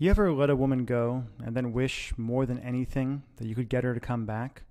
You ever let a woman go and then wish more than anything that you could get her to come back?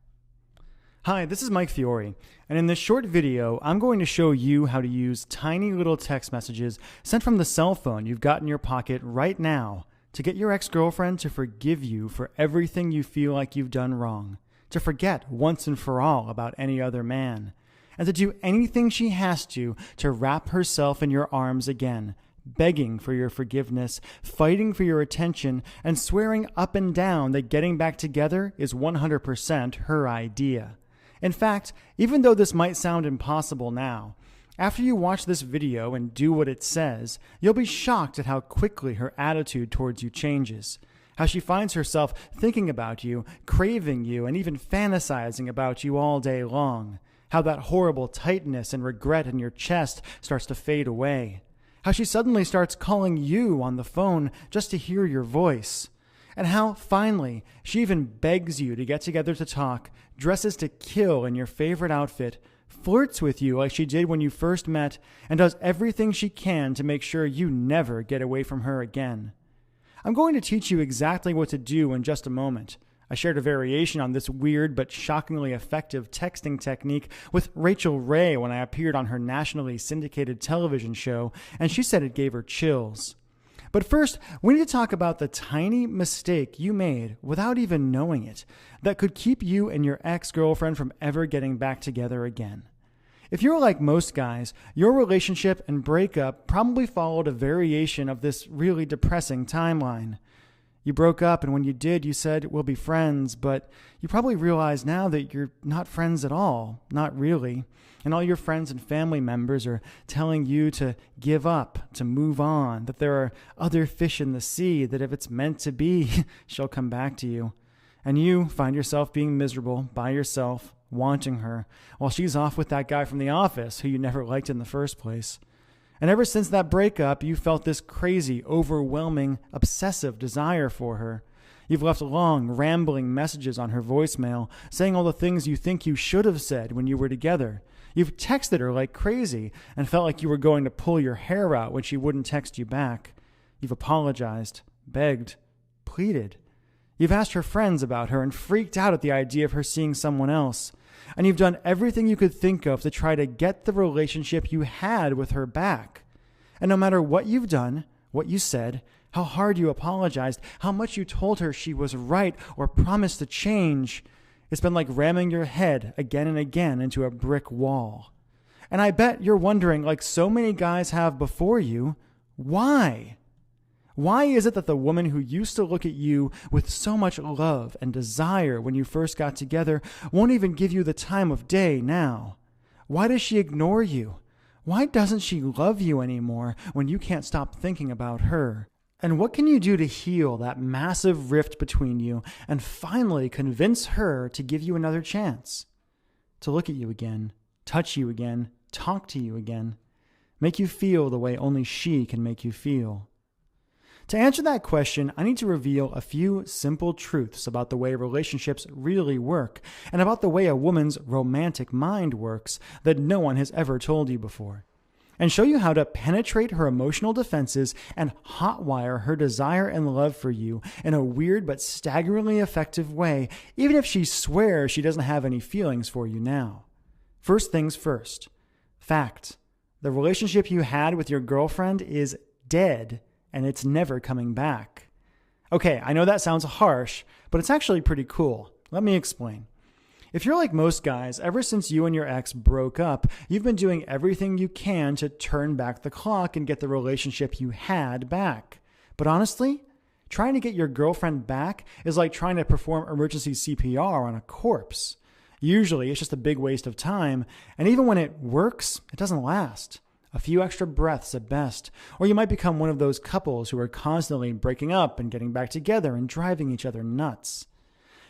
Hi, this is Mike Fiore, and in this short video, I'm going to show you how to use tiny little text messages sent from the cell phone you've got in your pocket right now to get your ex-girlfriend to forgive you for everything you feel like you've done wrong, to forget once and for all about any other man, and to do anything she has to wrap herself in your arms again, begging for your forgiveness, fighting for your attention, and swearing up and down that getting back together is 100% her idea. In fact, even though this might sound impossible now, after you watch this video and do what it says, you'll be shocked at how quickly her attitude towards you changes, how she finds herself thinking about you, craving you, and even fantasizing about you all day long, how that horrible tightness and regret in your chest starts to fade away, how she suddenly starts calling you on the phone just to hear your voice, and how, finally, she even begs you to get together to talk, dresses to kill in your favorite outfit, flirts with you like she did when you first met, and does everything she can to make sure you never get away from her again. I'm going to teach you exactly what to do in just a moment. I shared a variation on this weird but shockingly effective texting technique with Rachel Ray when I appeared on her nationally syndicated television show, and she said it gave her chills. But first, we need to talk about the tiny mistake you made without even knowing it that could keep you and your ex-girlfriend from ever getting back together again. If you're like most guys, your relationship and breakup probably followed a variation of this really depressing timeline. You broke up, and when you did, you said, we'll be friends, but you probably realize now that you're not friends at all, not really, and all your friends and family members are telling you to give up, to move on, that there are other fish in the sea, that if it's meant to be, she'll come back to you. And you find yourself being miserable by yourself, wanting her, while she's off with that guy from the office who you never liked in the first place. And ever since that breakup, you felt this crazy, overwhelming, obsessive desire for her. You've left long, rambling messages on her voicemail, saying all the things you think you should have said when you were together. You've texted her like crazy and felt like you were going to pull your hair out when she wouldn't text you back. You've apologized, begged, pleaded. You've asked her friends about her and freaked out at the idea of her seeing someone else. And you've done everything you could think of to try to get the relationship you had with her back. And no matter what you've done, what you said, how hard you apologized, how much you told her she was right or promised to change, it's been like ramming your head again and again into a brick wall. And I bet you're wondering, like so many guys have before you, why? Why is it that the woman who used to look at you with so much love and desire when you first got together won't even give you the time of day now? Why does she ignore you? Why doesn't she love you anymore when you can't stop thinking about her? And what can you do to heal that massive rift between you and finally convince her to give you another chance? To look at you again, touch you again, talk to you again, make you feel the way only she can make you feel. To answer that question, I need to reveal a few simple truths about the way relationships really work and about the way a woman's romantic mind works that no one has ever told you before, and show you how to penetrate her emotional defenses and hotwire her desire and love for you in a weird but staggeringly effective way, even if she swears she doesn't have any feelings for you now. First things first. Fact. The relationship you had with your girlfriend is dead, and it's never coming back. Okay, I know that sounds harsh, but it's actually pretty cool. Let me explain. If you're like most guys, ever since you and your ex broke up, you've been doing everything you can to turn back the clock and get the relationship you had back. But honestly, trying to get your girlfriend back is like trying to perform emergency CPR on a corpse. Usually, it's just a big waste of time, and even when it works, it doesn't last. A few extra breaths at best, or you might become one of those couples who are constantly breaking up and getting back together and driving each other nuts.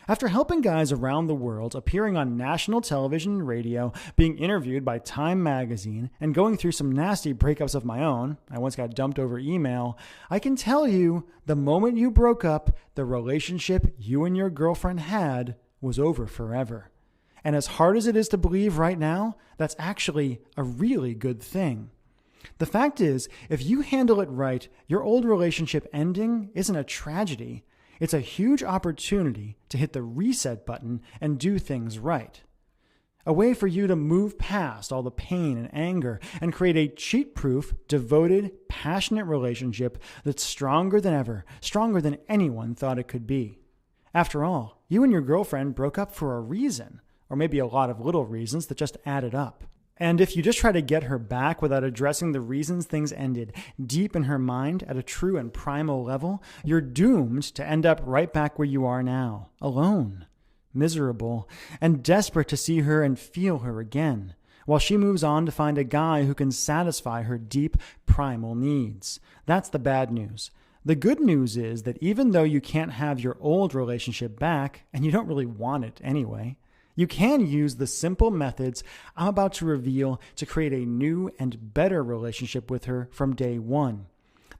After helping guys around the world, appearing on national television and radio, being interviewed by Time magazine, and going through some nasty breakups of my own, I once got dumped over email, I can tell you, the moment you broke up, the relationship you and your girlfriend had was over forever. And as hard as it is to believe right now, that's actually a really good thing. The fact is, if you handle it right, your old relationship ending isn't a tragedy. It's a huge opportunity to hit the reset button and do things right. A way for you to move past all the pain and anger and create a cheat-proof, devoted, passionate relationship that's stronger than ever, stronger than anyone thought it could be. After all, you and your girlfriend broke up for a reason, or maybe a lot of little reasons that just added up. And if you just try to get her back without addressing the reasons things ended deep in her mind at a true and primal level, you're doomed to end up right back where you are now, alone, miserable, and desperate to see her and feel her again, while she moves on to find a guy who can satisfy her deep, primal needs. That's the bad news. The good news is that even though you can't have your old relationship back, and you don't really want it anyway, you can use the simple methods I'm about to reveal to create a new and better relationship with her from day one.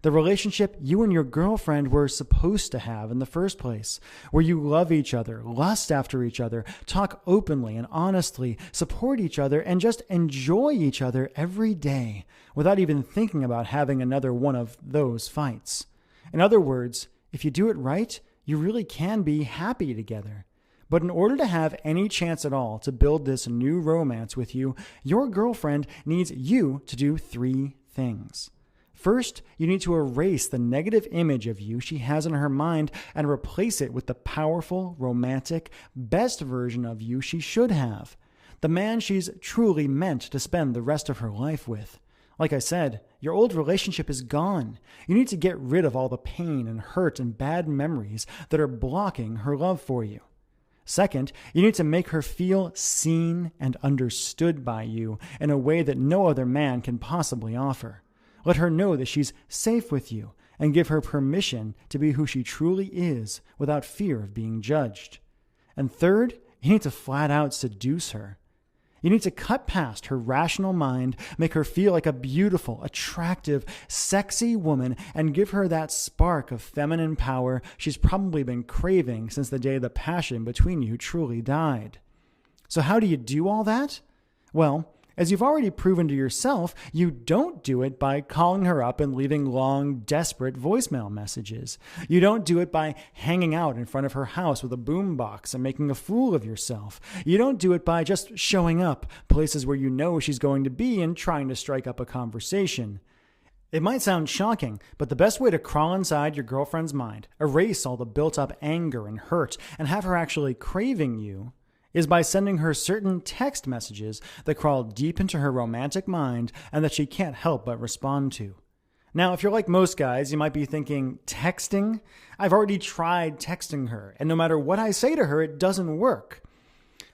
The relationship you and your girlfriend were supposed to have in the first place, where you love each other, lust after each other, talk openly and honestly, support each other, and just enjoy each other every day without even thinking about having another one of those fights. In other words, if you do it right, you really can be happy together. But in order to have any chance at all to build this new romance with you, your girlfriend needs you to do 3 things. First, you need to erase the negative image of you she has in her mind and replace it with the powerful, romantic, best version of you she should have. The man she's truly meant to spend the rest of her life with. Like I said, your old relationship is gone. You need to get rid of all the pain and hurt and bad memories that are blocking her love for you. Second, you need to make her feel seen and understood by you in a way that no other man can possibly offer. Let her know that she's safe with you and give her permission to be who she truly is without fear of being judged. And third, you need to flat out seduce her. You need to cut past her rational mind, make her feel like a beautiful, attractive, sexy woman, and give her that spark of feminine power she's probably been craving since the day the passion between you truly died. So how do you do all that? Well, as you've already proven to yourself, you don't do it by calling her up and leaving long, desperate voicemail messages. You don't do it by hanging out in front of her house with a boombox and making a fool of yourself. You don't do it by just showing up places where you know she's going to be and trying to strike up a conversation. It might sound shocking, but the best way to crawl inside your girlfriend's mind, erase all the built-up anger and hurt, and have her actually craving you is by sending her certain text messages that crawl deep into her romantic mind and that she can't help but respond to. Now, if you're like most guys, you might be thinking, texting? I've already tried texting her, and no matter what I say to her, it doesn't work.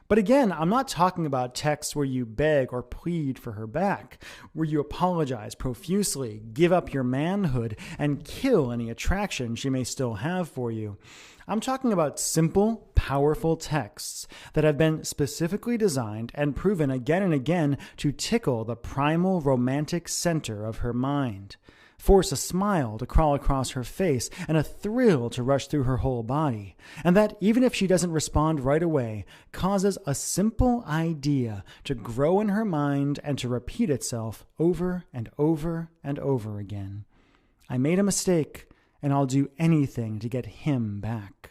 But again, I'm not talking about texts where you beg or plead for her back, where you apologize profusely, give up your manhood, and kill any attraction she may still have for you. I'm talking about simple, powerful texts that have been specifically designed and proven again and again to tickle the primal romantic center of her mind, force a smile to crawl across her face and a thrill to rush through her whole body, and that, even if she doesn't respond right away, causes a simple idea to grow in her mind and to repeat itself over and over and over again. I made a mistake, and I'll do anything to get him back.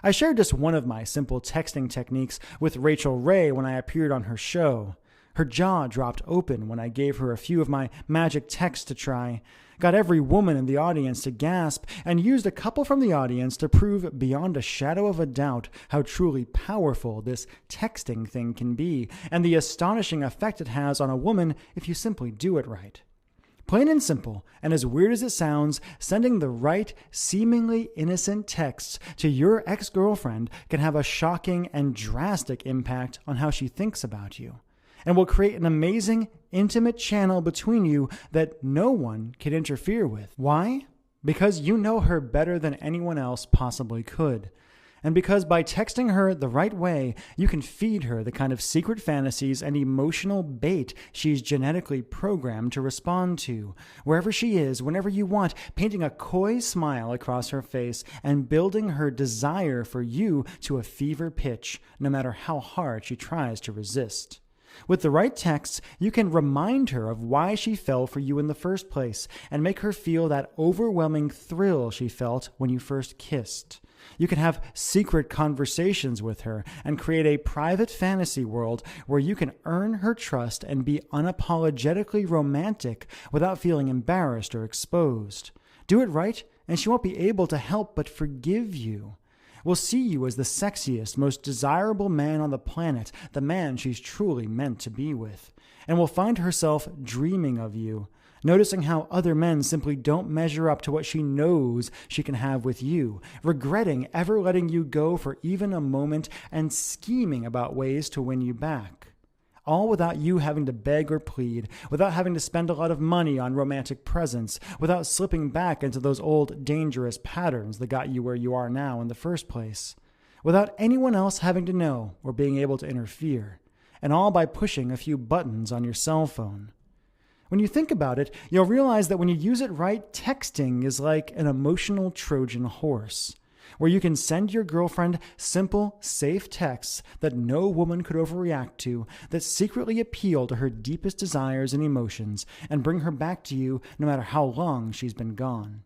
I shared just one of my simple texting techniques with Rachel Ray when I appeared on her show. Her jaw dropped open when I gave her a few of my magic texts to try, got every woman in the audience to gasp, and used a couple from the audience to prove beyond a shadow of a doubt how truly powerful this texting thing can be, and the astonishing effect it has on a woman if you simply do it right. Plain and simple, and as weird as it sounds, sending the right, seemingly innocent texts to your ex-girlfriend can have a shocking and drastic impact on how she thinks about you, and will create an amazing, intimate channel between you that no one can interfere with. Why? Because you know her better than anyone else possibly could. And because by texting her the right way, you can feed her the kind of secret fantasies and emotional bait she's genetically programmed to respond to, wherever she is, whenever you want, painting a coy smile across her face and building her desire for you to a fever pitch, no matter how hard she tries to resist. With the right texts, you can remind her of why she fell for you in the first place and make her feel that overwhelming thrill she felt when you first kissed. You can have secret conversations with her and create a private fantasy world where you can earn her trust and be unapologetically romantic without feeling embarrassed or exposed. Do it right, and she won't be able to help but forgive you. Will see you as the sexiest, most desirable man on the planet, the man she's truly meant to be with, and will find herself dreaming of you, noticing how other men simply don't measure up to what she knows she can have with you, regretting ever letting you go for even a moment, and scheming about ways to win you back. All without you having to beg or plead, without having to spend a lot of money on romantic presents, without slipping back into those old dangerous patterns that got you where you are now in the first place, without anyone else having to know or being able to interfere, and all by pushing a few buttons on your cell phone. When you think about it, you'll realize that when you use it right, texting is like an emotional Trojan horse, where you can send your girlfriend simple, safe texts that no woman could overreact to, that secretly appeal to her deepest desires and emotions, and bring her back to you no matter how long she's been gone.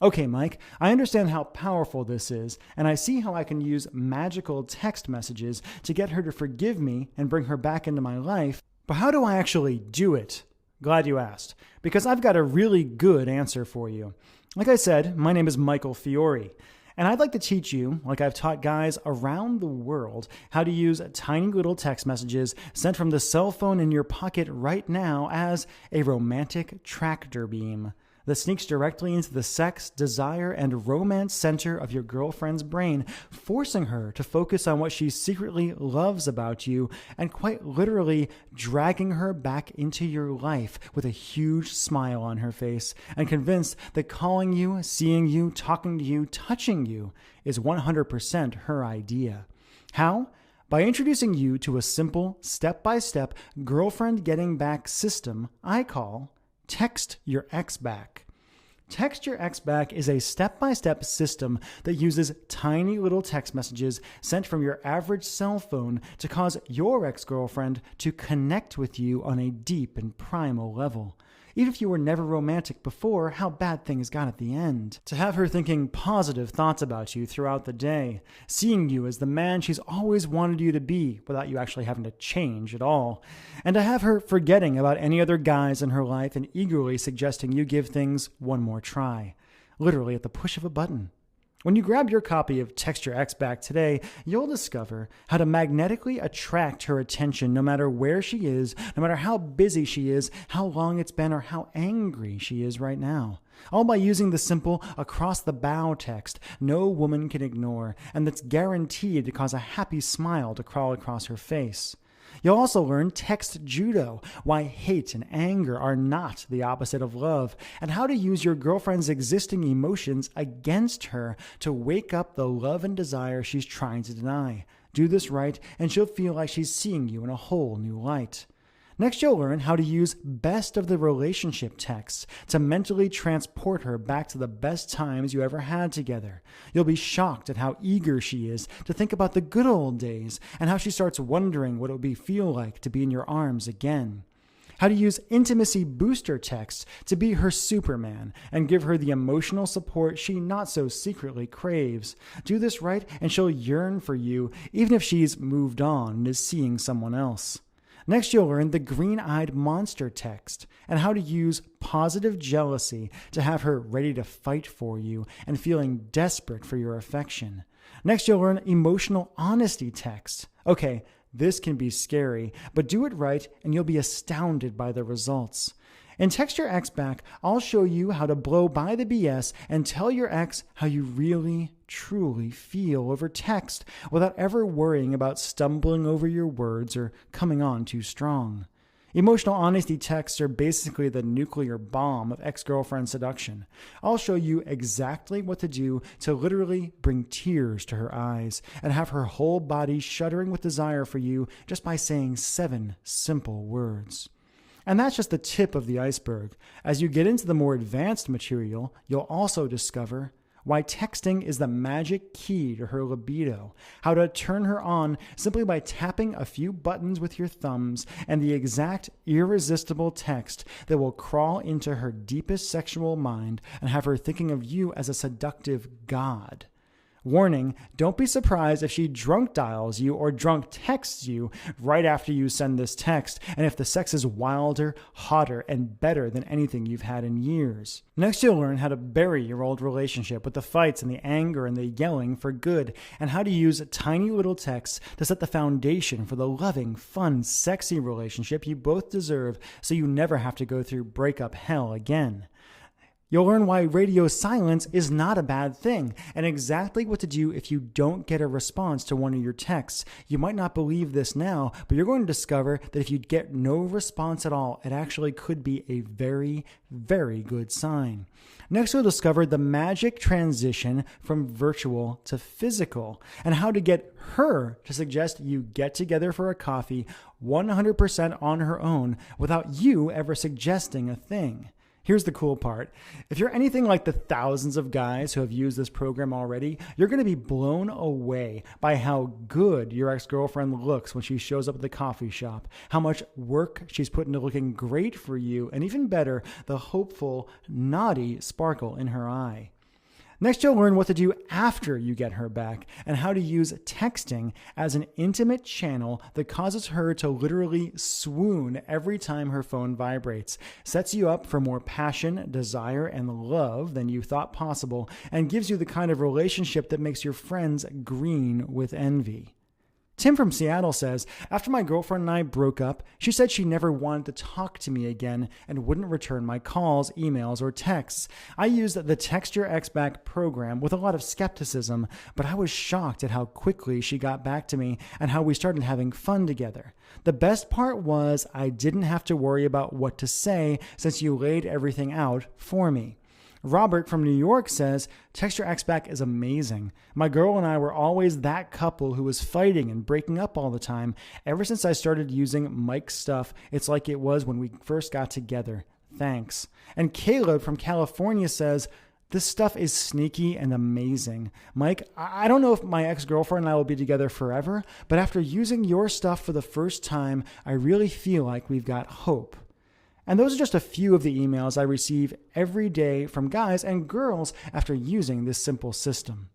Okay, Mike, I understand how powerful this is, and I see how I can use magical text messages to get her to forgive me and bring her back into my life, but how do I actually do it? Glad you asked, because I've got a really good answer for you. Like I said, my name is Michael Fiore, and I'd like to teach you, like I've taught guys around the world, how to use tiny little text messages sent from the cell phone in your pocket right now as a romantic tractor beam that sneaks directly into the sex, desire, and romance center of your girlfriend's brain, forcing her to focus on what she secretly loves about you and quite literally dragging her back into your life with a huge smile on her face and convinced that calling you, seeing you, talking to you, touching you is 100% her idea. How? By introducing you to a simple, step-by-step girlfriend getting back system I call Text Your Ex Back. Text Your Ex Back is a step-by-step system that uses tiny little text messages sent from your average cell phone to cause your ex-girlfriend to connect with you on a deep and primal level. Even if you were never romantic before, how bad things got at the end. To have her thinking positive thoughts about you throughout the day, seeing you as the man she's always wanted you to be without you actually having to change at all, and to have her forgetting about any other guys in her life and eagerly suggesting you give things one more try, literally at the push of a button. When you grab your copy of Text Your Ex Back today, you'll discover how to magnetically attract her attention no matter where she is, no matter how busy she is, how long it's been, or how angry she is right now. All by using the simple across-the-bow text no woman can ignore, and that's guaranteed to cause a happy smile to crawl across her face. You'll also learn text judo, why hate and anger are not the opposite of love, and how to use your girlfriend's existing emotions against her to wake up the love and desire she's trying to deny. Do this right, and she'll feel like she's seeing you in a whole new light. Next, you'll learn how to use best of the relationship texts to mentally transport her back to the best times you ever had together. You'll be shocked at how eager she is to think about the good old days and how she starts wondering what it would feel like to be in your arms again. How to use intimacy booster texts to be her Superman and give her the emotional support she not so secretly craves. Do this right and she'll yearn for you even if she's moved on and is seeing someone else. Next, you'll learn the green-eyed monster text and how to use positive jealousy to have her ready to fight for you and feeling desperate for your affection. Next, you'll learn emotional honesty text. Okay, this can be scary, but do it right and you'll be astounded by the results. In Text Your Ex Back, I'll show you how to blow by the BS and tell your ex how you really, truly feel over text without ever worrying about stumbling over your words or coming on too strong. Emotional honesty texts are basically the nuclear bomb of ex-girlfriend seduction. I'll show you exactly what to do to literally bring tears to her eyes and have her whole body shuddering with desire for you just by saying 7 simple words. And that's just the tip of the iceberg. As you get into the more advanced material, you'll also discover why texting is the magic key to her libido, how to turn her on simply by tapping a few buttons with your thumbs, and the exact irresistible text that will crawl into her deepest sexual mind and have her thinking of you as a seductive god. Warning, don't be surprised if she drunk dials you or drunk texts you right after you send this text, and if the sex is wilder, hotter, and better than anything you've had in years. Next, you'll learn how to bury your old relationship with the fights and the anger and the yelling for good, and how to use tiny little texts to set the foundation for the loving, fun, sexy relationship you both deserve so you never have to go through breakup hell again. You'll learn why radio silence is not a bad thing, and exactly what to do if you don't get a response to one of your texts. You might not believe this now, but you're going to discover that if you get no response at all, it actually could be a very, very good sign. Next, you'll discover the magic transition from virtual to physical, and how to get her to suggest you get together for a coffee 100% on her own without you ever suggesting a thing. Here's the cool part. If you're anything like the thousands of guys who have used this program already, you're going to be blown away by how good your ex-girlfriend looks when she shows up at the coffee shop, how much work she's put into looking great for you, and even better, the hopeful, naughty sparkle in her eye. Next, you'll learn what to do after you get her back and how to use texting as an intimate channel that causes her to literally swoon every time her phone vibrates, sets you up for more passion, desire, and love than you thought possible, and gives you the kind of relationship that makes your friends green with envy. Tim from Seattle says, after my girlfriend and I broke up, she said she never wanted to talk to me again and wouldn't return my calls, emails, or texts. I used the Text Your Ex Back program with a lot of skepticism, but I was shocked at how quickly she got back to me and how we started having fun together. The best part was I didn't have to worry about what to say since you laid everything out for me. Robert from New York says, Text Your Ex Back is amazing. My girl and I were always that couple who was fighting and breaking up all the time. Ever since I started using Mike's stuff, it's like it was when we first got together. Thanks. And Caleb from California says, this stuff is sneaky and amazing. Mike, I don't know if my ex-girlfriend and I will be together forever, but after using your stuff for the first time, I really feel like we've got hope. And those are just a few of the emails I receive every day from guys and girls after using this simple system.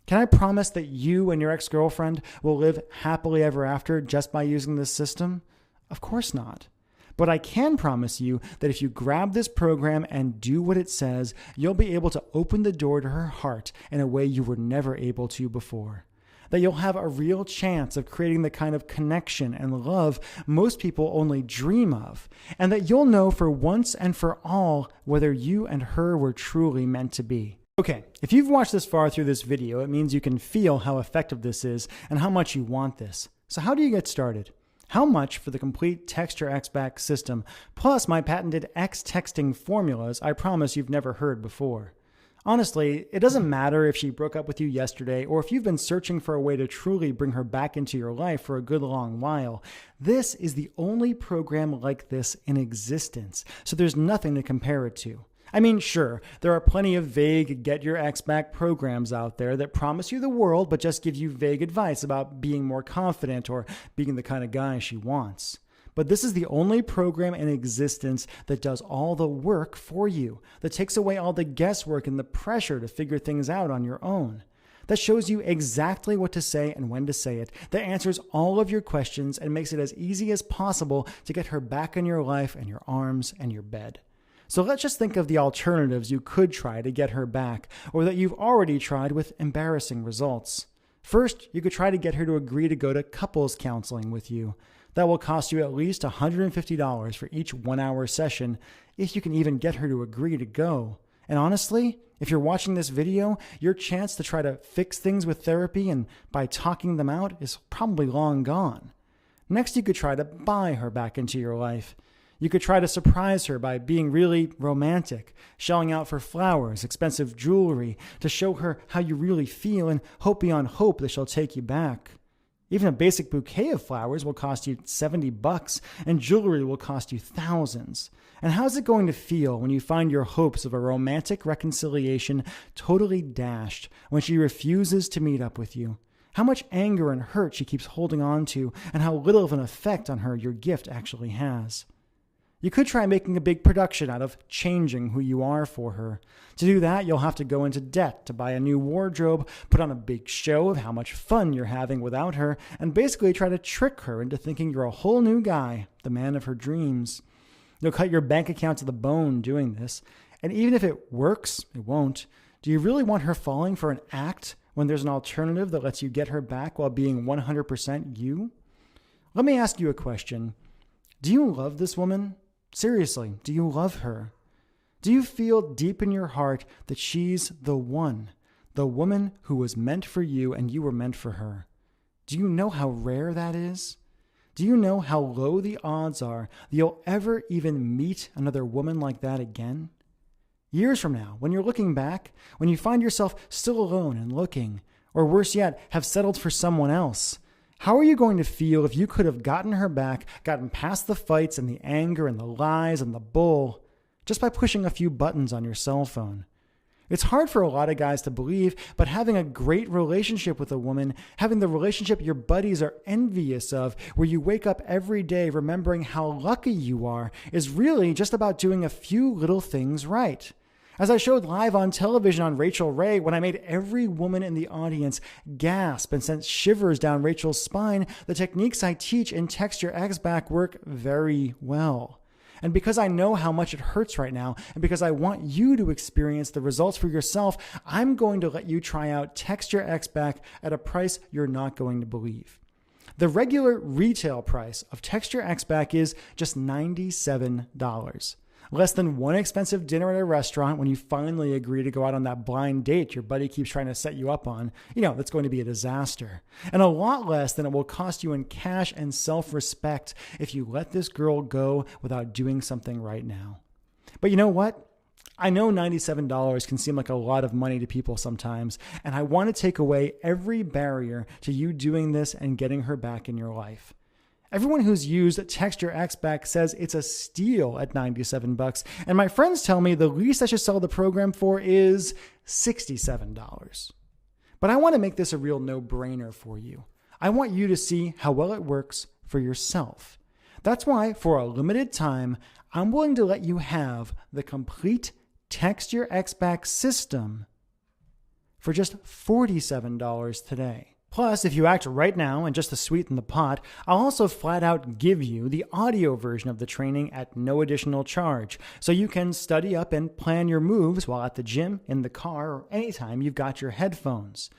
Can I promise that you and your ex-girlfriend will live happily ever after just by using this system? Of course not. But I can promise you that if you grab this program and do what it says, you'll be able to open the door to her heart in a way you were never able to before. That you'll have a real chance of creating the kind of connection and love most people only dream of, and that you'll know for once and for all whether you and her were truly meant to be. Okay, if you've watched this far through this video, it means you can feel how effective this is and how much you want this. So how do you get started? How much for the complete Text Your Ex Back system, plus my patented X texting formulas I promise you've never heard before? Honestly, it doesn't matter if she broke up with you yesterday or if you've been searching for a way to truly bring her back into your life for a good long while. This is the only program like this in existence, so there's nothing to compare it to. I mean, sure, there are plenty of vague Get Your Ex Back programs out there that promise you the world but just give you vague advice about being more confident or being the kind of guy she wants. But this is the only program in existence that does all the work for you, that takes away all the guesswork and the pressure to figure things out on your own, that shows you exactly what to say and when to say it, that answers all of your questions and makes it as easy as possible to get her back in your life and your arms and your bed. So let's just think of the alternatives you could try to get her back, or that you've already tried with embarrassing results. First, you could try to get her to agree to go to couples counseling with you. That will cost you at least $150 for each 1-hour session, if you can even get her to agree to go. And honestly, if you're watching this video, your chance to try to fix things with therapy and by talking them out is probably long gone. Next, you could try to buy her back into your life. You could try to surprise her by being really romantic, shelling out for flowers, expensive jewelry, to show her how you really feel and hope beyond hope that she'll take you back. Even a basic bouquet of flowers will cost you $70, and jewelry will cost you thousands. And how's it going to feel when you find your hopes of a romantic reconciliation totally dashed when she refuses to meet up with you? How much anger and hurt she keeps holding on to, and how little of an effect on her your gift actually has. You could try making a big production out of changing who you are for her. To do that, you'll have to go into debt to buy a new wardrobe, put on a big show of how much fun you're having without her, and basically try to trick her into thinking you're a whole new guy, the man of her dreams. You'll cut your bank account to the bone doing this, and even if it works, it won't. Do you really want her falling for an act when there's an alternative that lets you get her back while being 100% you? Let me ask you a question. Do you love this woman? Seriously, do you love her? Do you feel deep in your heart that she's the one, the woman who was meant for you and you were meant for her? Do you know how rare that is? Do you know how low the odds are that you'll ever even meet another woman like that again? Years from now, when you're looking back, when you find yourself still alone and looking, or worse yet, have settled for someone else, how are you going to feel if you could have gotten her back, gotten past the fights and the anger and the lies and the bull, just by pushing a few buttons on your cell phone? It's hard for a lot of guys to believe, but having a great relationship with a woman, having the relationship your buddies are envious of, where you wake up every day remembering how lucky you are, is really just about doing a few little things right. As I showed live on television on Rachel Ray, when I made every woman in the audience gasp and sent shivers down Rachel's spine, the techniques I teach in Text Your Ex Back work very well. And because I know how much it hurts right now, and because I want you to experience the results for yourself, I'm going to let you try out Text Your Ex Back at a price you're not going to believe. The regular retail price of Text Your Ex Back is just $97. Less than one expensive dinner at a restaurant when you finally agree to go out on that blind date your buddy keeps trying to set you up on. That's going to be a disaster. And a lot less than it will cost you in cash and self-respect if you let this girl go without doing something right now. But you know what? I know $97 can seem like a lot of money to people sometimes, and I want to take away every barrier to you doing this and getting her back in your life. Everyone who's used Text Your Ex Back says it's a steal at $97, and my friends tell me the least I should sell the program for is $67. But I want to make this a real no-brainer for you. I want you to see how well it works for yourself. That's why, for a limited time, I'm willing to let you have the complete Text Your Ex Back system for just $47 today. Plus, if you act right now and just to sweeten the pot, I'll also flat out give you the audio version of the training at no additional charge, so you can study up and plan your moves while at the gym, in the car, or anytime you've got your headphones.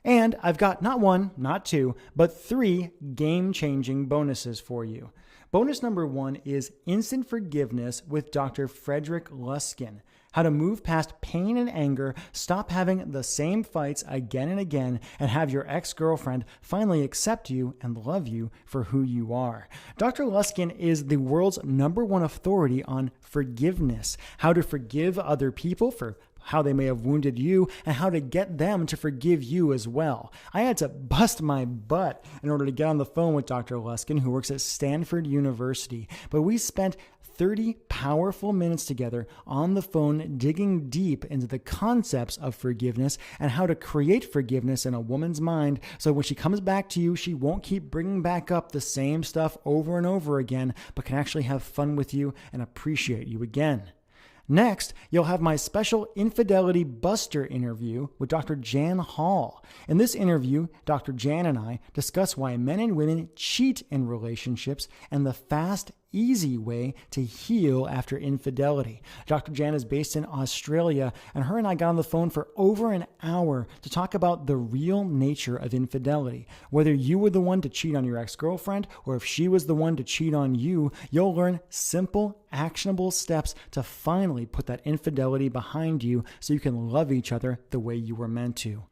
And I've got not one, not two, but 3 game-changing bonuses for you. Bonus number 1 is Instant Forgiveness with Dr. Frederick Luskin. How to move past pain and anger, stop having the same fights again and again, and have your ex-girlfriend finally accept you and love you for who you are. Dr. Luskin is the world's #1 authority on forgiveness, how to forgive other people for how they may have wounded you, and how to get them to forgive you as well. I had to bust my butt in order to get on the phone with Dr. Luskin, who works at Stanford University, but we spent 30 powerful minutes together on the phone digging deep into the concepts of forgiveness and how to create forgiveness in a woman's mind so when she comes back to you, she won't keep bringing back up the same stuff over and over again, but can actually have fun with you and appreciate you again. Next, you'll have my special Infidelity Buster interview with Dr. Jan Hall. In this interview, Dr. Jan and I discuss why men and women cheat in relationships and the fast, easy way to heal after infidelity. Dr. Jan is based in Australia, and her and I got on the phone for over an hour to talk about the real nature of infidelity. Whether you were the one to cheat on your ex-girlfriend or if she was the one to cheat on you, you'll learn simple, actionable steps to finally put that infidelity behind you so you can love each other the way you were meant to.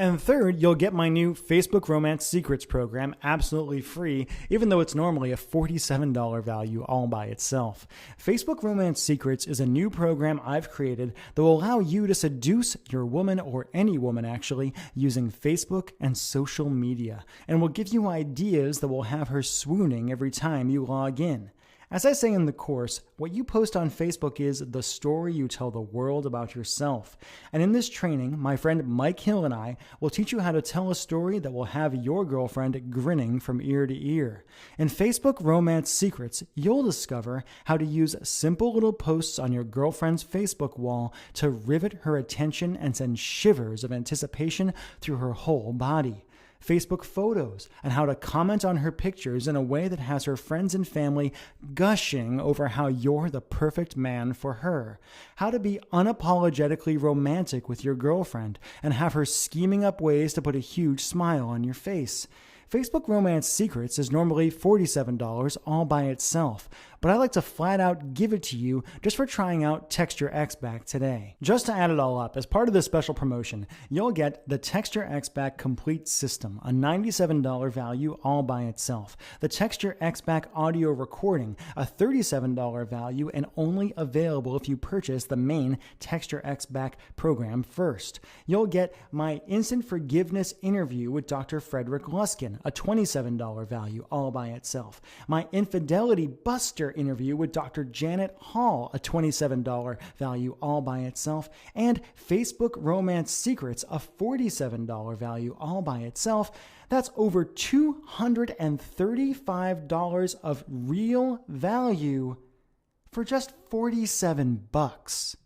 And third, you'll get my new Facebook Romance Secrets program absolutely free, even though it's normally a $47 value all by itself. Facebook Romance Secrets is a new program I've created that will allow you to seduce your woman, or any woman actually, using Facebook and social media, and will give you ideas that will have her swooning every time you log in. As I say in the course, what you post on Facebook is the story you tell the world about yourself. And in this training, my friend Mike Hill and I will teach you how to tell a story that will have your girlfriend grinning from ear to ear. In Facebook Romance Secrets, you'll discover how to use simple little posts on your girlfriend's Facebook wall to rivet her attention and send shivers of anticipation through her whole body. Facebook photos, and how to comment on her pictures in a way that has her friends and family gushing over how you're the perfect man for her. How to be unapologetically romantic with your girlfriend and have her scheming up ways to put a huge smile on your face. Facebook Romance Secrets is normally $47 all by itself, but I like to flat out give it to you just for trying out Text Your Ex Back today. Just to add it all up, as part of this special promotion, you'll get the Text Your Ex Back Complete System, a $97 value all by itself. The Text Your Ex Back Audio Recording, a $37 value and only available if you purchase the main Text Your Ex Back program first. You'll get my Instant Forgiveness interview with Dr. Frederick Luskin, a $27 value all by itself. My Infidelity Buster interview with Dr. Janet Hall, a $27 value all by itself. And Facebook Romance Secrets, a $47 value all by itself. That's over $235 of real value for just 47 bucks.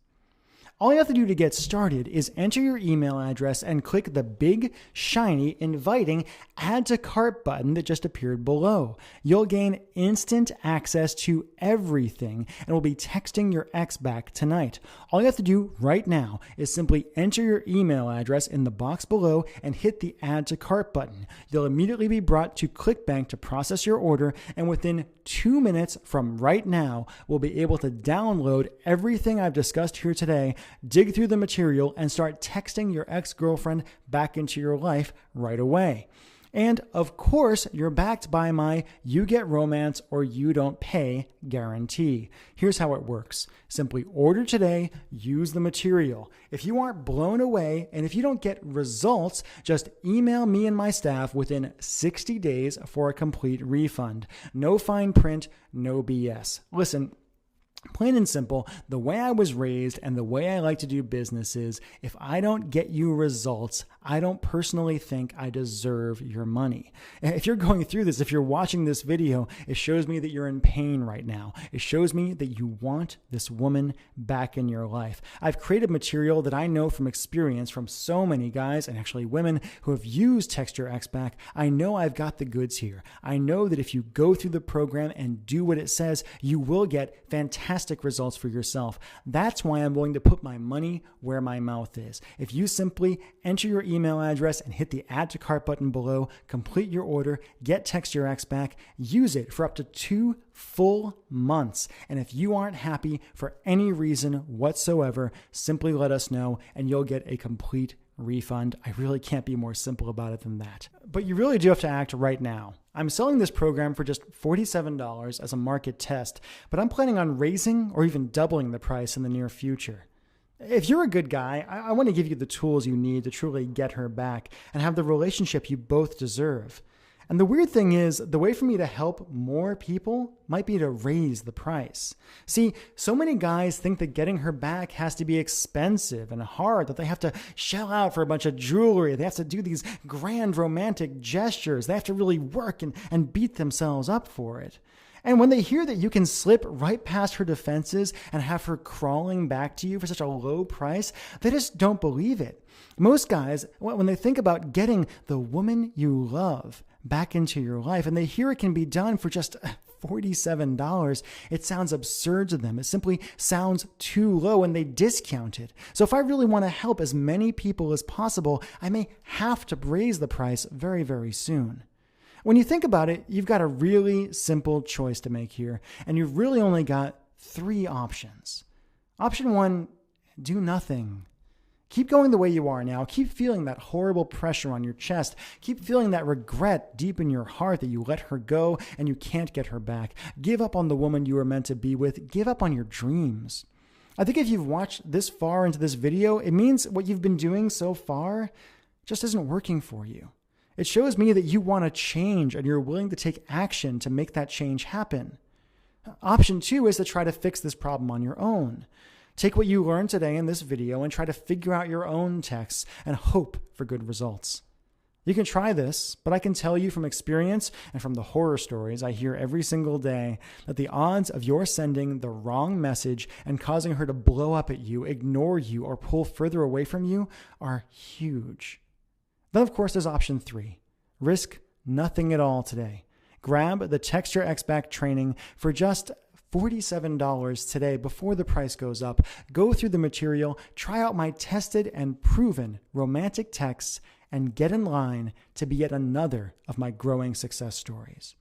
All you have to do to get started is enter your email address and click the big, shiny, inviting Add to Cart button that just appeared below. You'll gain instant access to everything and will be texting your ex back tonight. All you have to do right now is simply enter your email address in the box below and hit the Add to Cart button. You'll immediately be brought to ClickBank to process your order, and within 2 minutes from right now, we'll be able to download everything I've discussed here today, dig through the material, and start texting your ex-girlfriend back into your life right away. And of course, you're backed by my You Get Romance or You Don't Pay guarantee. Here's how it works. Simply order today, use the material. If you aren't blown away and if you don't get results, just email me and my staff within 60 days for a complete refund. No fine print, no BS. Listen, plain and simple, the way I was raised and the way I like to do business is if I don't get you results, I don't personally think I deserve your money. If you're going through this, if you're watching this video, it shows me that you're in pain right now. It shows me that you want this woman back in your life. I've created material that I know from experience from so many guys and actually women who have used Text Your Ex Back. I know I've got the goods here. I know that if you go through the program and do what it says, you will get fantastic results for yourself. That's why I'm willing to put my money where my mouth is. If you simply enter your email address and hit the Add to Cart button below, complete your order, get Text Your Ex Back, use it for up to 2 full months. And if you aren't happy for any reason whatsoever, simply let us know and you'll get a complete refund. I really can't be more simple about it than that. But you really do have to act right now. I'm selling this program for just $47 as a market test, but I'm planning on raising or even doubling the price in the near future. If you're a good guy, I want to give you the tools you need to truly get her back and have the relationship you both deserve. And the weird thing is, the way for me to help more people might be to raise the price. See, so many guys think that getting her back has to be expensive and hard, that they have to shell out for a bunch of jewelry, they have to do these grand romantic gestures, they have to really work and beat themselves up for it. And when they hear that you can slip right past her defenses and have her crawling back to you for such a low price, they just don't believe it. Most guys, when they think about getting the woman you love back into your life and they hear it can be done for just $47, it sounds absurd to them. It simply sounds too low and they discount it. So if I really want to help as many people as possible, I may have to raise the price very, very soon. When you think about it, you've got a really simple choice to make here, and you've really only got 3 options. Option 1, do nothing. Keep going the way you are now. Keep feeling that horrible pressure on your chest. Keep feeling that regret deep in your heart that you let her go and you can't get her back. Give up on the woman you were meant to be with. Give up on your dreams. I think if you've watched this far into this video, it means what you've been doing so far just isn't working for you. It shows me that you want to change and you're willing to take action to make that change happen. Option 2 is to try to fix this problem on your own. Take what you learned today in this video and try to figure out your own texts and hope for good results. You can try this, but I can tell you from experience and from the horror stories I hear every single day that the odds of your sending the wrong message and causing her to blow up at you, ignore you, or pull further away from you are huge. Then, of course, there's option 3. Risk nothing at all today. Grab the Text Your Ex Back training for just $47 today before the price goes up. Go through the material, try out my tested and proven romantic texts, and get in line to be yet another of my growing success stories.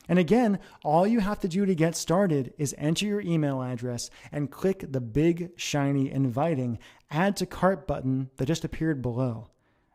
And again, all you have to do to get started is enter your email address and click the big, shiny, inviting Add to Cart button that just appeared below.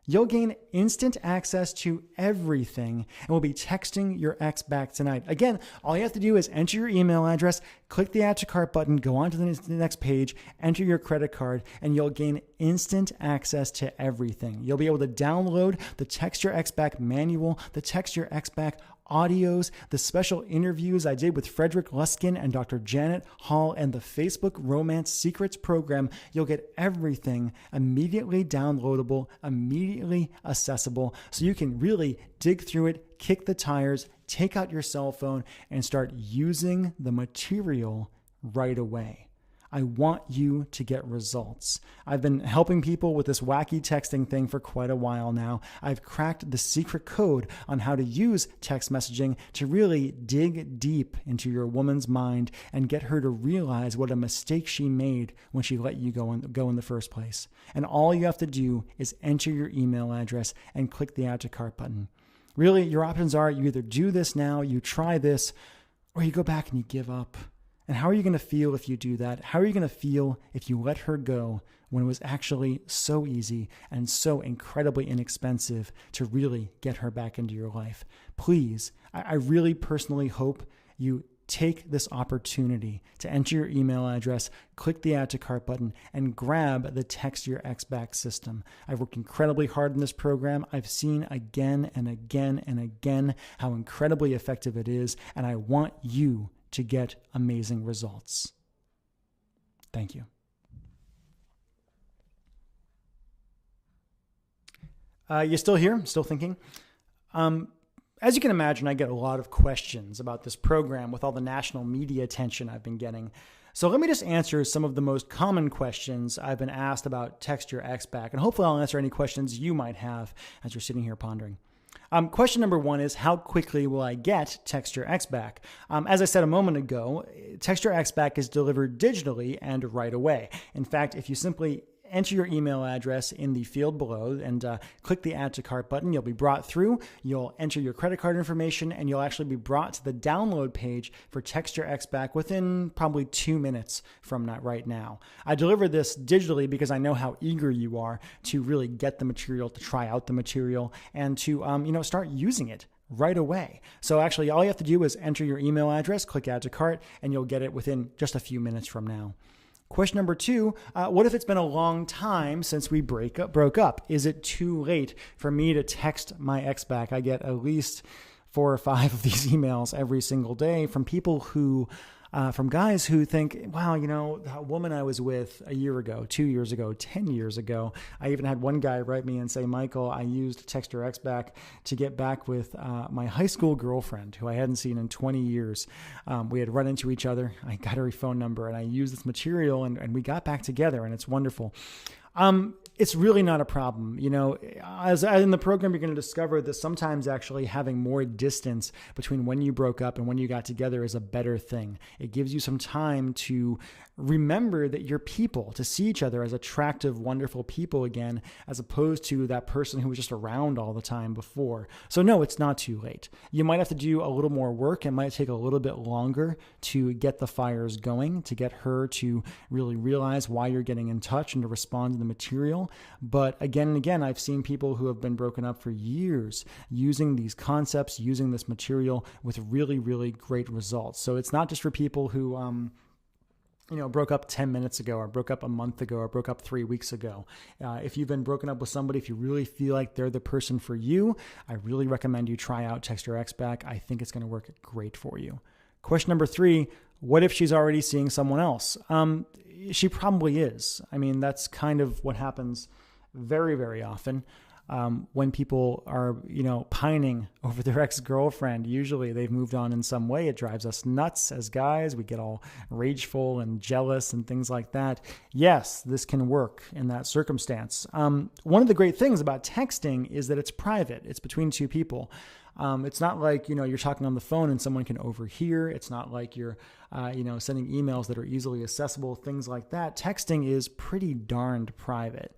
You'll gain instant access to everything and will be texting your ex back tonight. Again, all you have to do is enter your email address, click the Add to Cart button, go on to the next page, enter your credit card, and you'll gain instant access to everything. You'll be able to download the Text Your Ex Back manual, the Text Your Ex Back audios, the special interviews I did with Frederick Luskin and Dr. Janet Hall, and the Facebook Romance Secrets program. You'll get everything immediately downloadable, immediately accessible, so you can really dig through it, kick the tires, take out your cell phone, and start using the material right away. I want you to get results. I've been helping people with this wacky texting thing for quite a while now. I've cracked the secret code on how to use text messaging to really dig deep into your woman's mind and get her to realize what a mistake she made when she let you go in the first place. And all you have to do is enter your email address and click the Add to Cart button. Really, your options are you either do this now, you try this, or you go back and you give up. And how are you going to feel if you do that? How are you going to feel if you let her go when it was actually so easy and so incredibly inexpensive to really get her back into your life? Please, I really personally hope you take this opportunity to enter your email address, click the Add to Cart button, and grab the Text Your Ex Back system. I've worked incredibly hard in this program. I've seen again and again and again how incredibly effective it is, and I want you to get amazing results. Thank you. You still here? Still thinking? As you can imagine, I get a lot of questions about this program with all the national media attention I've been getting. So let me just answer some of the most common questions I've been asked about Text Your Ex Back, and hopefully I'll answer any questions you might have as you're sitting here pondering. Question number 1 is, how quickly will I get Text Your Ex Back? As I said a moment ago, Text Your Ex Back is delivered digitally and right away. In fact, if you simply enter your email address in the field below and click the Add to Cart button, you'll be brought through. You'll enter your credit card information and you'll actually be brought to the download page for Text Your Ex Back within probably 2 minutes from right now. I deliver this digitally because I know how eager you are to really get the material, to try out the material, and to start using it right away. So actually, all you have to do is enter your email address, click Add to Cart, and you'll get it within just a few minutes from now. Question number 2, what if it's been a long time since we broke up? Is it too late for me to text my ex back? I get at least 4 or 5 of these emails every single day from people who, from guys who think, wow, the woman I was with a year ago, 2 years ago, 10 years ago. I even had one guy write me and say, Michael, I used Text Your Ex Back to get back with my high school girlfriend who I hadn't seen in 20 years. We had run into each other. I got her phone number and I used this material and we got back together, and it's wonderful. It's really not a problem. As in the program, you're going to discover that sometimes actually having more distance between when you broke up and when you got together is a better thing. It gives you some time to remember that you're people, to see each other as attractive, wonderful people again, as opposed to that person who was just around all the time before. So no, it's not too late. You might have to do a little more work. It might take a little bit longer to get the fires going, to get her to really realize why you're getting in touch and to respond to the material. But again and again, I've seen people who have been broken up for years using these concepts, using this material with really, really great results. So it's not just for people who, broke up 10 minutes ago, or broke up a month ago, or broke up 3 weeks ago. If you've been broken up with somebody, if you really feel like they're the person for you, I really recommend you try out Text Your Ex Back. I think it's going to work great for you. Question number 3, what if she's already seeing someone else? She probably is. I mean, that's kind of what happens very, very often. When people are, pining over their ex-girlfriend, usually they've moved on in some way. It drives us nuts as guys. We get all rageful and jealous and things like that. Yes, this can work in that circumstance. One of the great things about texting is that it's private. It's between two people. It's not like, you're talking on the phone and someone can overhear. It's not like you're, sending emails that are easily accessible, things like that. Texting is pretty darned private.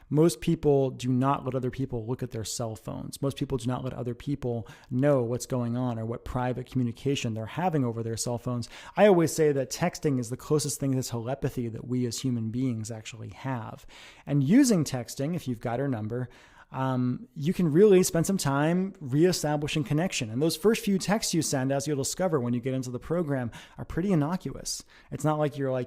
Most people do not let other people look at their cell phones. Most people do not let other people know what's going on or what private communication they're having over their cell phones. I always say that texting is the closest thing to telepathy that we as human beings actually have. And using texting, if you've got her number, you can really spend some time reestablishing connection. And those first few texts you send, as you'll discover when you get into the program, are pretty innocuous. It's not like you're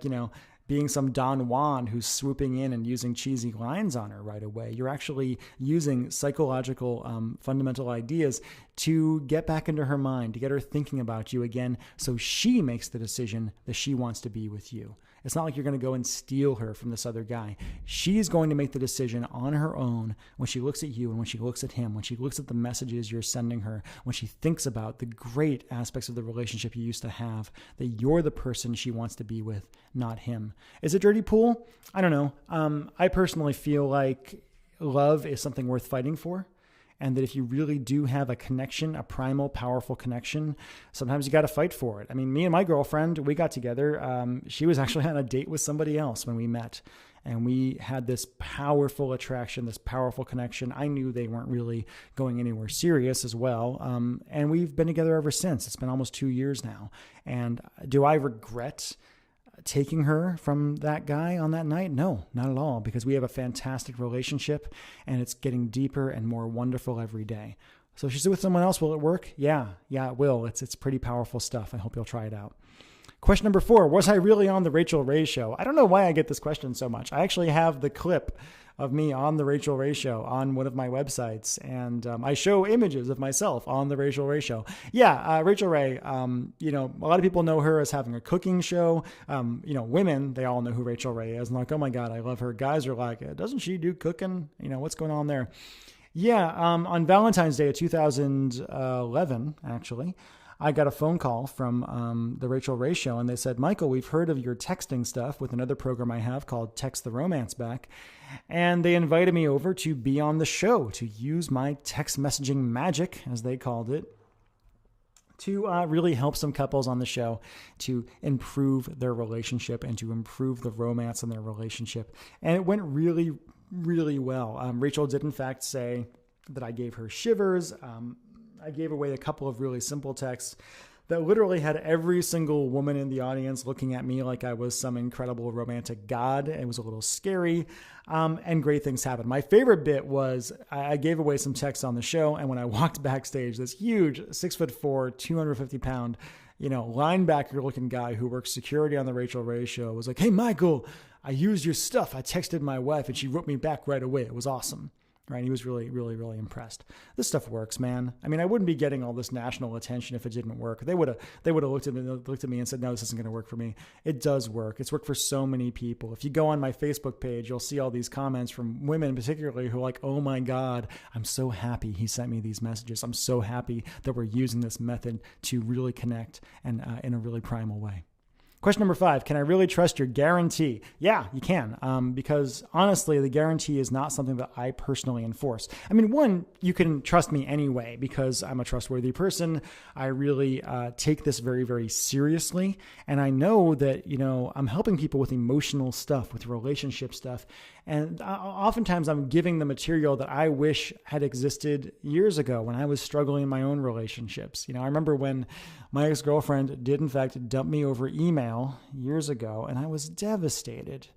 being some Don Juan who's swooping in and using cheesy lines on her right away. You're actually using psychological fundamental ideas to get back into her mind, to get her thinking about you again, so she makes the decision that she wants to be with you. It's not like you're going to go and steal her from this other guy. She's going to make the decision on her own when she looks at you and when she looks at him, when she looks at the messages you're sending her, when she thinks about the great aspects of the relationship you used to have, that you're the person she wants to be with, not him. Is it dirty pool? I don't know. I personally feel like love is something worth fighting for. And that if you really do have a connection, a primal, powerful connection, sometimes you got to fight for it. I mean, me and my girlfriend, we got together. She was actually on a date with somebody else when we met. And we had this powerful attraction, this powerful connection. I knew they weren't really going anywhere serious as well. And we've been together ever since. It's been almost 2 years now. And do I regret taking her from that guy on that night? No, not at all, because we have a fantastic relationship and it's getting deeper and more wonderful every day. So if she's with someone else, will it work? Yeah, it will. It's pretty powerful stuff. I hope you'll try it out. Question number 4, was I really on the Rachel Ray Show? I don't know why I get this question so much. I actually have the clip of me on the Rachel Ray Show on one of my websites. And I show images of myself on the Rachel Ray Show. Yeah, Rachel Ray, a lot of people know her as having a cooking show. Women, they all know who Rachel Ray is. And like, oh my God, I love her. Guys are like, doesn't she do cooking? What's going on there? Yeah, on Valentine's Day of 2011, actually, I got a phone call from the Rachel Ray Show, and they said, Michael, we've heard of your texting stuff with another program I have called Text the Romance Back. And they invited me over to be on the show, to use my text messaging magic, as they called it, to really help some couples on the show to improve their relationship and to improve the romance in their relationship. And it went really, really well. Rachel did, in fact, say that I gave her shivers. I gave away a couple of really simple texts that literally had every single woman in the audience looking at me like I was some incredible romantic god. It was a little scary, and great things happened. My favorite bit was I gave away some texts on the show, and when I walked backstage, this huge 6'4", 250-pound, linebacker-looking guy who works security on the Rachel Ray Show was like, "Hey, Michael, I used your stuff. I texted my wife, and she wrote me back right away. It was awesome." Right? He was really, really, really impressed. This stuff works, man. I mean, I wouldn't be getting all this national attention if it didn't work. They would have looked at me and said, "No, this isn't going to work for me." It does work. It's worked for so many people. If you go on my Facebook page, you'll see all these comments from women, particularly, who are like, "Oh my God, I'm so happy he sent me these messages. I'm so happy that we're using this method to really connect and in a really primal way." Question number 5, can I really trust your guarantee? Yeah, you can, because honestly, the guarantee is not something that I personally enforce. I mean, one, you can trust me anyway because I'm a trustworthy person. I really take this very, very seriously. And I know that, I'm helping people with emotional stuff, with relationship stuff. And oftentimes I'm giving the material that I wish had existed years ago when I was struggling in my own relationships. I remember when my ex-girlfriend did in fact dump me over email years ago, and I was devastated.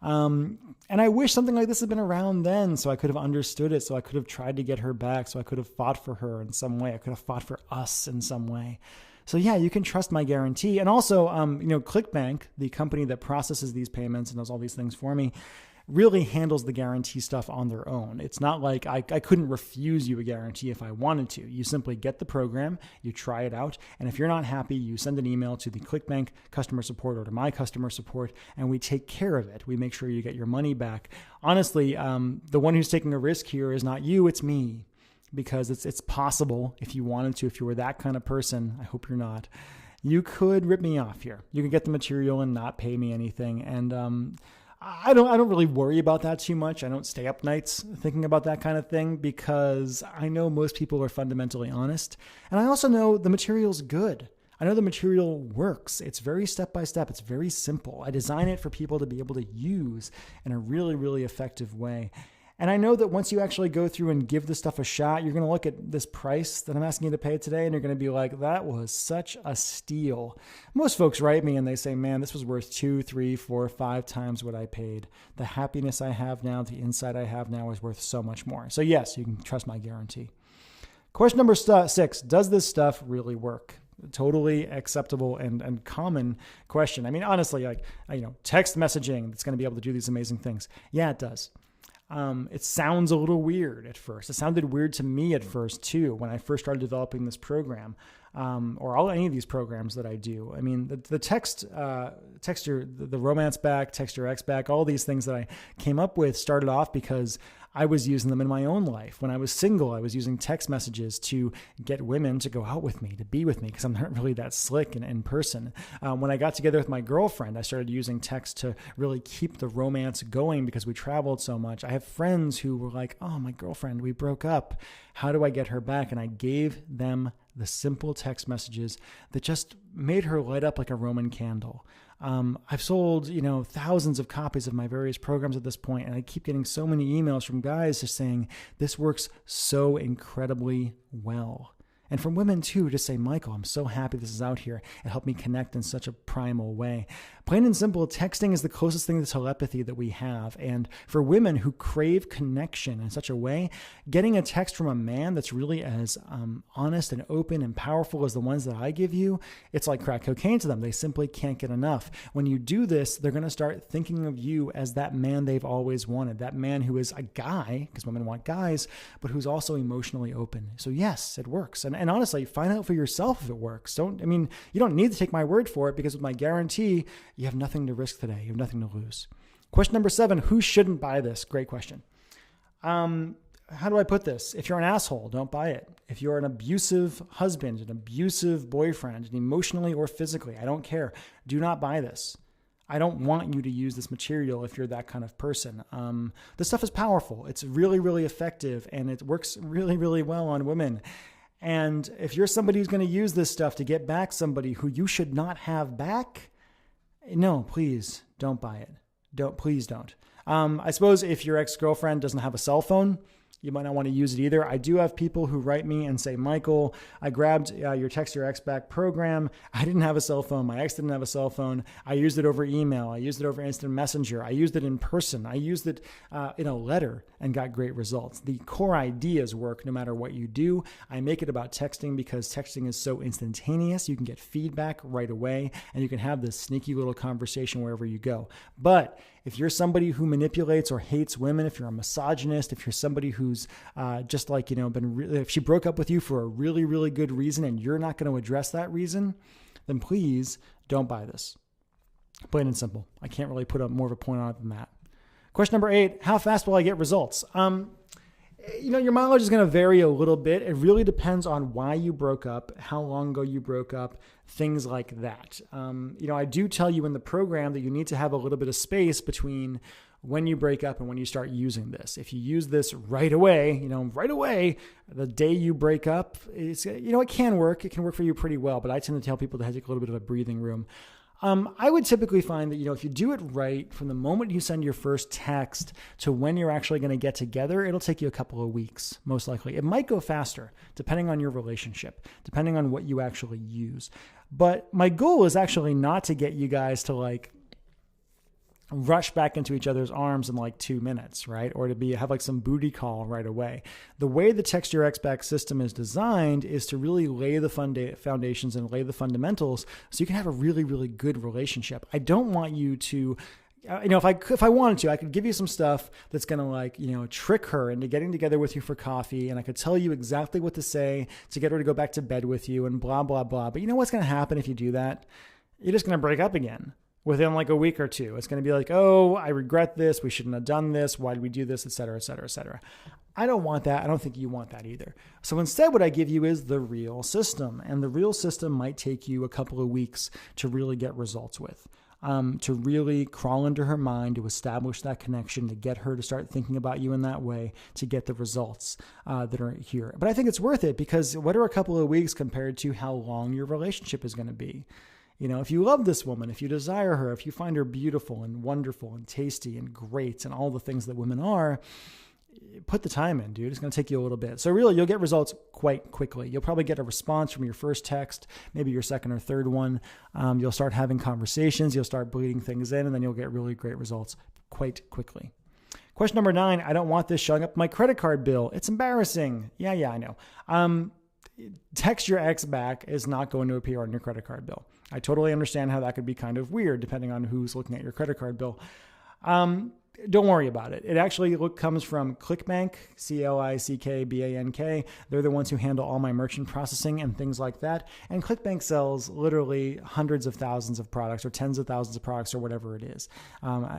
And I wish something like this had been around then so I could have understood it, so I could have tried to get her back, so I could have fought for her in some way. I could have fought for us in some way. So yeah, you can trust my guarantee. And also, ClickBank, the company that processes these payments and does all these things for me, really handles the guarantee stuff on their own. It's not like I couldn't refuse you a guarantee if I wanted to. You simply get the program, you try it out, and if you're not happy, you send an email to the ClickBank customer support or to my customer support, and we take care of it. We make sure you get your money back. Honestly, the one who's taking a risk here is not you, it's me, because it's possible if you wanted to, if you were that kind of person, I hope you're not, you could rip me off here. You could get the material and not pay me anything, and I don't really worry about that too much. I don't stay up nights thinking about that kind of thing because I know most people are fundamentally honest. And I also know the material's good. I know the material works. It's very step by step. It's very simple. I design it for people to be able to use in a really, really effective way. And I know that once you actually go through and give this stuff a shot, you're going to look at this price that I'm asking you to pay today, and you're going to be like, that was such a steal. Most folks write me and they say, man, this was worth 2, 3, 4, 5 times what I paid. The happiness I have now, the insight I have now is worth so much more. So yes, you can trust my guarantee. Question number 6, does this stuff really work? Totally acceptable and common question. I mean, honestly, text messaging that's going to be able to do these amazing things. Yeah, it does. It sounds a little weird at first. It sounded weird to me at first too, when I first started developing this program, or any of these programs that I do. I mean, the the romance back, text your ex back, all these things that I came up with started off because I was using them in my own life. When I was single, I was using text messages to get women to go out with me, to be with me, because I'm not really that slick in person. When I got together with my girlfriend, I started using text to really keep the romance going because we traveled so much. I have friends who were like, oh, my girlfriend, we broke up. How do I get her back? And I gave them the simple text messages that just made her light up like a Roman candle. I've sold, thousands of copies of my various programs at this point, and I keep getting so many emails from guys just saying, this works so incredibly well. And from women too, to say, Michael, I'm so happy this is out here. It helped me connect in such a primal way. Plain and simple, texting is the closest thing to telepathy that we have. And for women who crave connection in such a way, getting a text from a man that's really as honest and open and powerful as the ones that I give you, it's like crack cocaine to them. They simply can't get enough. When you do this, they're going to start thinking of you as that man they've always wanted, that man who is a guy, because women want guys, but who's also emotionally open. So yes, it works. And honestly, find out for yourself if it works. You don't need to take my word for it, because with my guarantee, you have nothing to risk today. You have nothing to lose. Question number 7, who shouldn't buy this? Great question. How do I put this? If you're an asshole, don't buy it. If you're an abusive husband, an abusive boyfriend, emotionally or physically, I don't care. Do not buy this. I don't want you to use this material if you're that kind of person. This stuff is powerful. It's really, really effective, and it works really, really well on women. And if you're somebody who's going to use this stuff to get back somebody who you should not have back, no, please don't buy it. Please don't. I suppose if your ex-girlfriend doesn't have a cell phone, you might not want to use it either. I do have people who write me and say, Michael, I grabbed your Text Your Ex Back program. I didn't have a cell phone. My ex didn't have a cell phone. I used it over email. I used it over instant messenger. I used it in person. I used it in a letter and got great results. The core ideas work no matter what you do. I make it about texting because texting is so instantaneous. You can get feedback right away, and you can have this sneaky little conversation wherever you go. But if you're somebody who manipulates or hates women, if you're a misogynist, if you're somebody who's just like, if she broke up with you for a really, really good reason and you're not going to address that reason, then please don't buy this. Plain and simple. I can't really put up more of a point on it than that. Question number 8, how fast will I get results? Your mileage is going to vary a little bit. It really depends on why you broke up, how long ago you broke up, things like that. I do tell you in the program that you need to have a little bit of space between when you break up and when you start using this. If you use this right away, the day you break up, it can work. It can work for you pretty well, but I tend to tell people to take a little bit of a breathing room. I would typically find that, if you do it right from the moment you send your first text to when you're actually going to get together, it'll take you a couple of weeks, most likely. It might go faster, depending on your relationship, depending on what you actually use. But my goal is actually not to get you guys to rush back into each other's arms in 2 minutes, right? Or to have some booty call right away. The way the Text Your Ex Back system is designed is to really lay the foundations and lay the fundamentals so you can have a really, really good relationship. I don't want you to, if I wanted to, I could give you some stuff that's going to trick her into getting together with you for coffee. And I could tell you exactly what to say to get her to go back to bed with you and blah, blah, blah. But you know what's going to happen if you do that? You're just going to break up again. Within a week or two. It's going to be oh, I regret this. We shouldn't have done this. Why did we do this? Et cetera, et cetera, et cetera. I don't want that. I don't think you want that either. So instead, what I give you is the real system. And the real system might take you a couple of weeks to really get results with, to really crawl into her mind, to establish that connection, to get her to start thinking about you in that way, to get the results that are here. But I think it's worth it because what are a couple of weeks compared to how long your relationship is going to be? If you love this woman, if you desire her, if you find her beautiful and wonderful and tasty and great and all the things that women are, put the time in, dude. It's going to take you a little bit. So really, you'll get results quite quickly. You'll probably get a response from your first text, maybe your second or third one. You'll start having conversations. You'll start bleeding things in, and then you'll get really great results quite quickly. Question number 9, I don't want this showing up my credit card bill. It's embarrassing. Yeah, I know. Text Your Ex Back is not going to appear on your credit card bill. I totally understand how that could be kind of weird depending on who's looking at your credit card bill. Don't worry about it. It actually comes from ClickBank, ClickBank. They're the ones who handle all my merchant processing and things like that. And ClickBank sells literally hundreds of thousands of products or tens of thousands of products or whatever it is.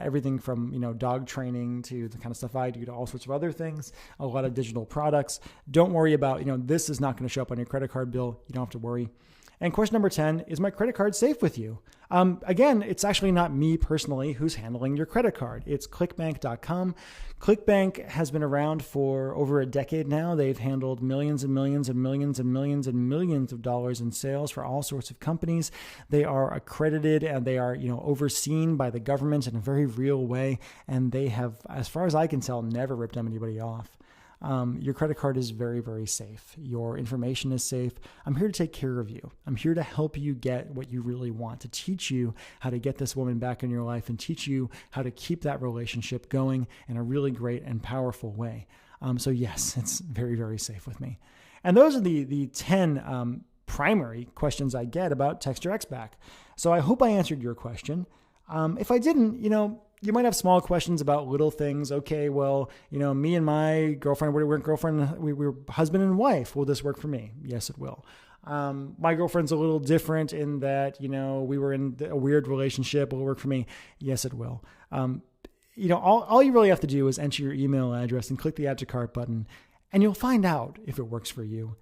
Everything from, dog training to the kind of stuff I do to all sorts of other things, a lot of digital products. Don't worry about, this is not going to show up on your credit card bill. You don't have to worry. And question number 10, is my credit card safe with you? Again, it's actually not me personally who's handling your credit card. It's clickbank.com. ClickBank has been around for over a decade now. They've handled millions and millions and millions and millions and millions of dollars in sales for all sorts of companies. They are accredited and they are, overseen by the government in a very real way. And they have, as far as I can tell, never ripped anybody off. Your credit card is very, very safe. Your information is safe. I'm here to take care of you. I'm here to help you get what you really want, to teach you how to get this woman back in your life and teach you how to keep that relationship going in a really great and powerful way. So yes, it's very, very safe with me. And those are the 10 primary questions I get about Text Your Ex Back. So I hope I answered your question. If I didn't, you might have small questions about little things. Okay, well, me and my girlfriend, we were husband and wife. Will this work for me? Yes, it will. My girlfriend's a little different in that, we were in a weird relationship. Will it work for me? Yes, it will. All you really have to do is enter your email address and click the Add to Cart button, and you'll find out if it works for you.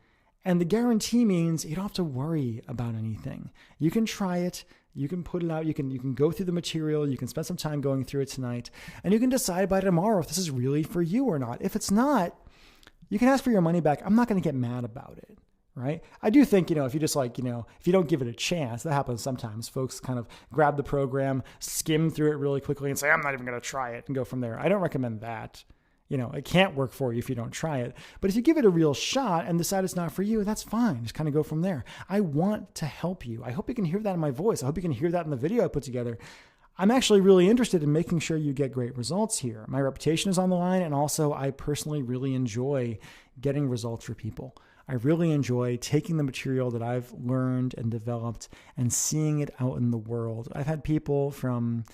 And the guarantee means you don't have to worry about anything. You can try it. You can put it out. You can go through the material. You can spend some time going through it tonight, and you can decide by tomorrow if this is really for you or not. If it's not, you can ask for your money back. I'm not going to get mad about it, right? I do think, if you just if you don't give it a chance, that happens sometimes. Folks kind of grab the program, skim through it really quickly and say, I'm not even going to try it and go from there. I don't recommend that. It can't work for you if you don't try it. But if you give it a real shot and decide it's not for you, that's fine. Just kind of go from there. I want to help you. I hope you can hear that in my voice. I hope you can hear that in the video I put together. I'm actually really interested in making sure you get great results here. My reputation is on the line, and also I personally really enjoy getting results for people. I really enjoy taking the material that I've learned and developed and seeing it out in the world. I've had people from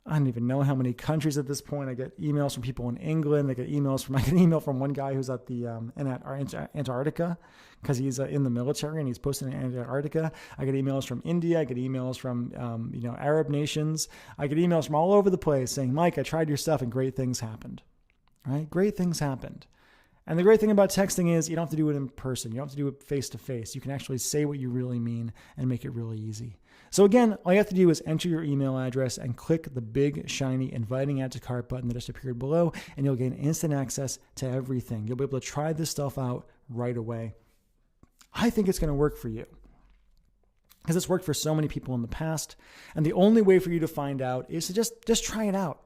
I don't even know how many countries at this point. I get emails from people in England. I get an email from one guy who's at the Antarctica because he's in the military and he's posted in Antarctica. I get emails from India. I get emails from Arab nations. I get emails from all over the place saying, Mike, I tried your stuff and great things happened. Right? Great things happened. And the great thing about texting is you don't have to do it in person. You don't have to do it face to face. You can actually say what you really mean and make it really easy. So again, all you have to do is enter your email address and click the big, shiny, inviting add to cart button that just appeared below, and you'll gain instant access to everything. You'll be able to try this stuff out right away. I think it's going to work for you, because it's worked for so many people in the past. And the only way for you to find out is to just try it out.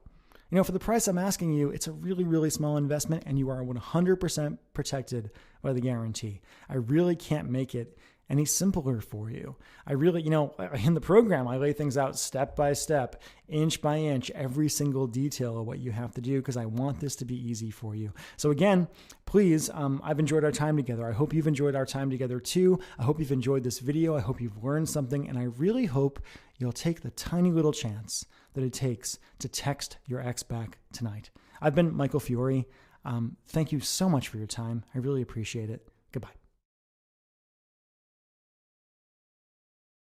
You know, for the price I'm asking you, it's a really, really small investment, and you are 100% protected by the guarantee. I really can't make it any simpler for you. I really, in the program, I lay things out step by step, inch by inch, every single detail of what you have to do, because I want this to be easy for you. So again, please, I've enjoyed our time together. I hope you've enjoyed our time together too. I hope you've enjoyed this video. I hope you've learned something, and I really hope you'll take the tiny little chance that it takes to text your ex back tonight. I've been Michael Fiore. Thank you so much for your time. I really appreciate it.